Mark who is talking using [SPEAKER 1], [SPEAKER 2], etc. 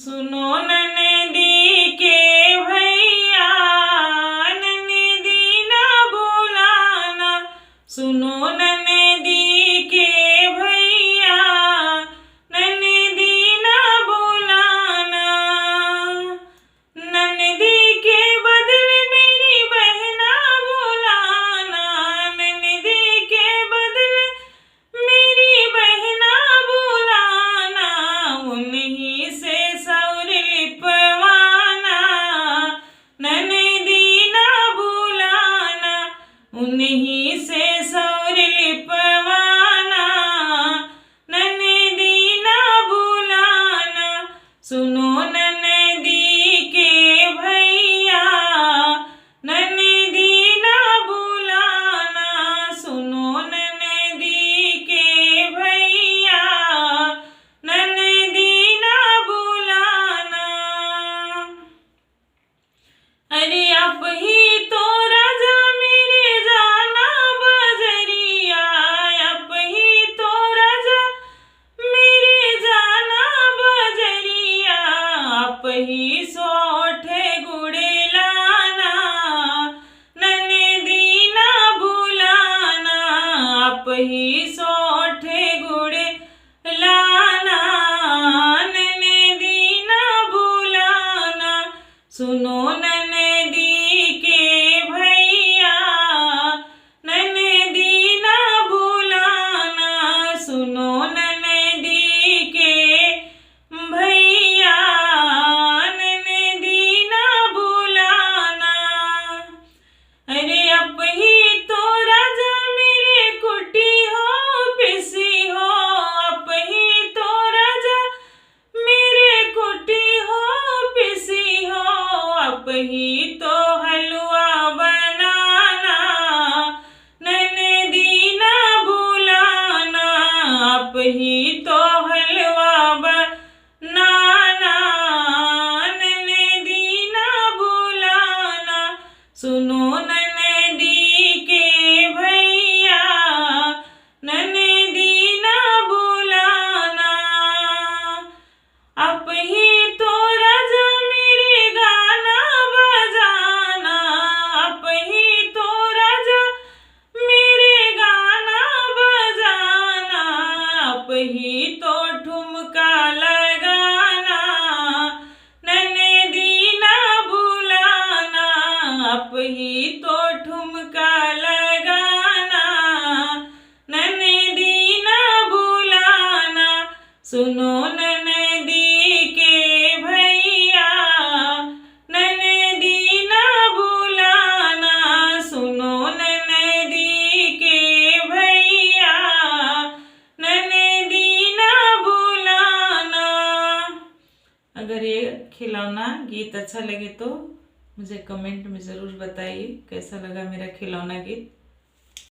[SPEAKER 1] सुनो ननदी के भैया, ननदी ना बुलाना। सुनो ननदी के भैया, ननदी ना बुलाना। ननदी के बदले मेरी बहना बुलाना। ननदी के बदले मेरी बहना बुलाना। उन्हीं से सौर लिपवाना। ननदी ना बुलाना। उन्हीं से सौर लिपवाना। ननदी ना बुलाना। सुनो ननदी के भैया, ननदी ना बुलाना। सुनो ननदी के भैया, ननदी ना बुलाना। अरे आप ही तो राजा मेरे जाना बजरिया। आप ही तो राजा मेरे जाना बजरिया। आप ही सोठे गुड़े लाना। ननदी ना बुलाना। आप ही सोठे गुड़े लाना। ननदी ना बुलाना। सुनो ननदी के भैया, ननदी ना बुलाना। सुनो ननदी के भैया, ननदी ना बुलाना। अरे आप ही तो राजा मेरे कुटी हो पिसी हो। आप ही तो राजा मेरे कुटी हो पिसी हो। आप ही तो हलवा बनाना। ननदी ना बुलाना। आप ही तो हलवा बनाना। ननदी ना बुलाना। सुनो ननदी के भैया, ननदी ना बुलाना। आप ही तो राजा मेरे गाना बजाना। आप ही तो राजा मेरे गाना बजाना। आप ही तो ठुमका लगाना। ननदी ना बुलाना। आप ही तो ठुमका लगाना। ननदी ना बुलाना। सुनो ननदी के भैया, ननदी ना बुलाना। सुनो ननदी के भैया, ननदी ना बुलाना। अगर ये खिलौना गीत अच्छा लगे तो मुझे कमेंट में ज़रूर बताइए कैसा लगा मेरा खिलौना गीत।